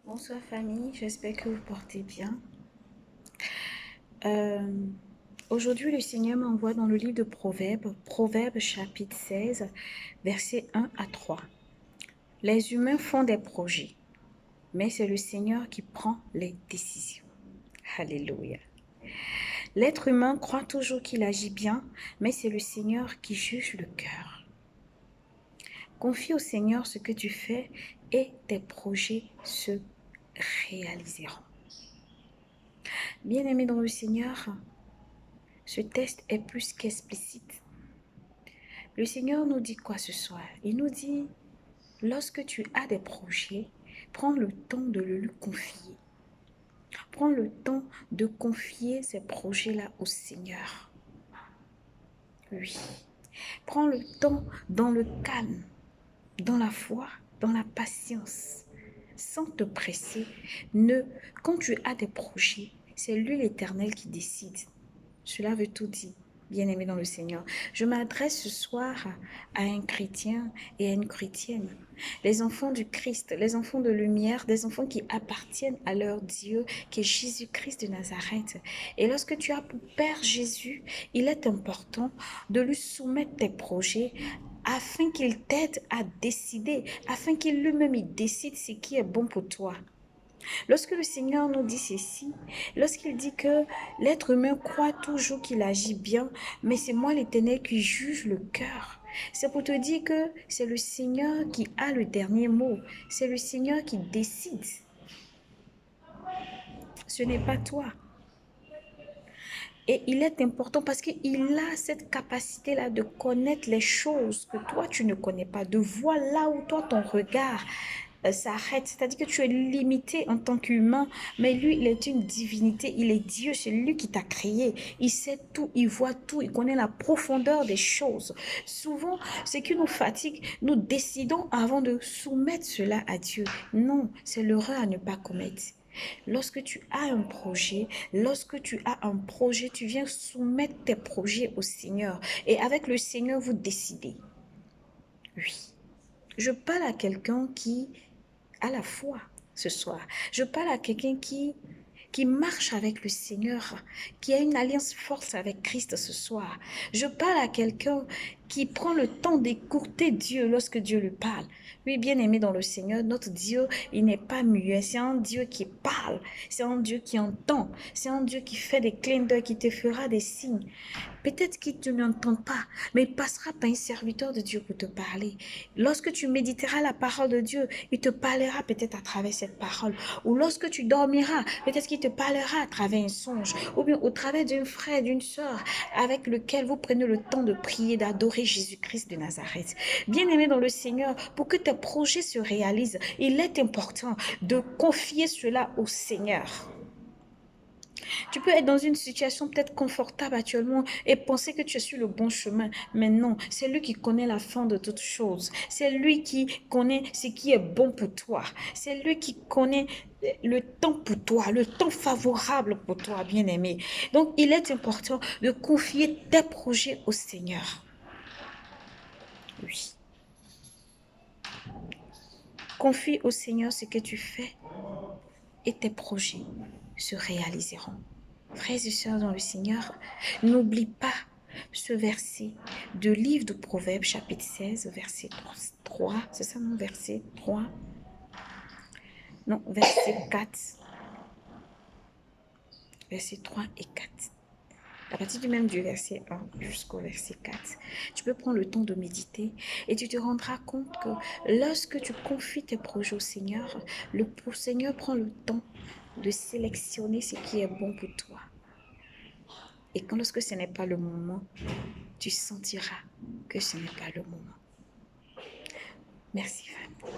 Bonsoir famille, j'espère que vous portez bien. Euh, Aujourd'hui, le Seigneur m'envoie dans le livre de Proverbes, Proverbes chapitre 16, versets 1 à 3. Les humains font des projets, mais c'est le Seigneur qui prend les décisions. Alléluia. L'être humain croit toujours qu'il agit bien, mais c'est le Seigneur qui juge le cœur. Confie au Seigneur ce que tu fais et tes projets se réaliseront. Bien-aimés dans le Seigneur, ce texte est plus qu'explicite. Le Seigneur nous dit quoi ce soir? Il nous dit, lorsque tu as des projets, prends le temps de le lui confier. Prends le temps de confier ces projets-là au Seigneur. Oui. Prends le temps dans le calme, dans la foi, dans la patience, sans te presser. Quand tu as des projets, c'est lui l'Éternel qui décide. Cela veut tout dire, bien-aimé dans le Seigneur. Je m'adresse ce soir à un chrétien et à une chrétienne. Les enfants du Christ, les enfants de lumière, des enfants qui appartiennent à leur Dieu, qui est Jésus-Christ de Nazareth. Et lorsque tu as pour Père Jésus, il est important de lui soumettre tes projets afin qu'il t'aide à décider, afin qu'il lui-même décide ce qui est bon pour toi. Lorsque le Seigneur nous dit ceci, lorsqu'il dit que l'être humain croit toujours qu'il agit bien, mais c'est moi l'Éternel qui juge le cœur. C'est pour te dire que c'est le Seigneur qui a le dernier mot. C'est le Seigneur qui décide. Ce n'est pas toi. Et il est important parce qu'il a cette capacité-là de connaître les choses que toi, tu ne connais pas, de voir là où toi, ton regard s'arrête. C'est-à-dire que tu es limité en tant qu'humain, mais lui, il est une divinité, il est Dieu, c'est lui qui t'a créé. Il sait tout, il voit tout, il connaît la profondeur des choses. Souvent, ce qui nous fatigue, nous décidons avant de soumettre cela à Dieu. Non, c'est l'erreur à ne pas commettre. Lorsque tu as un projet, tu viens soumettre tes projets au Seigneur. Et avec le Seigneur, vous décidez. Oui. Je parle à quelqu'un qui a la foi ce soir. Je parle à quelqu'un qui marche avec le Seigneur, qui a une alliance forte avec Christ ce soir. Je parle à quelqu'un qui prend le temps d'écouter Dieu lorsque Dieu lui parle. Oui, bien aimé dans le Seigneur, notre Dieu, il n'est pas muet. C'est un Dieu qui parle. C'est un Dieu qui entend. C'est un Dieu qui fait des clins d'œil, qui te fera des signes. Peut-être qu'il ne m'entend pas, mais il passera par un serviteur de Dieu pour te parler. Lorsque tu méditeras la parole de Dieu, il te parlera peut-être à travers cette parole. Ou lorsque tu dormiras, peut-être qu'il te parlera à travers un songe. Ou bien au travers d'un frère, d'une sœur avec lequel vous prenez le temps de prier, d'adorer Jésus-Christ de Nazareth. Bien-aimé dans le Seigneur, pour que tes projets se réalisent, il est important de confier cela au Seigneur. Tu peux être dans une situation peut-être confortable actuellement et penser que tu es sur le bon chemin. Mais non, c'est lui qui connaît la fin de toutes choses. C'est lui qui connaît ce qui est bon pour toi. C'est lui qui connaît le temps pour toi, le temps favorable pour toi, bien-aimé. Donc, il est important de confier tes projets au Seigneur. Oui. Confie au Seigneur ce que tu fais et tes projets se réaliseront. Frères et sœurs dans le Seigneur, n'oublie pas ce verset de livre de Proverbes, chapitre 16, verset 3. C'est ça, non? Verset 3. Non, verset 4. Verset 3 et 4. À partir du même du verset 1 jusqu'au verset 4, tu peux prendre le temps de méditer et tu te rendras compte que lorsque tu confies tes projets au Seigneur, le Seigneur prend le temps de sélectionner ce qui est bon pour toi. Et quand lorsque ce n'est pas le moment, tu sentiras que ce n'est pas le moment. Merci, femme.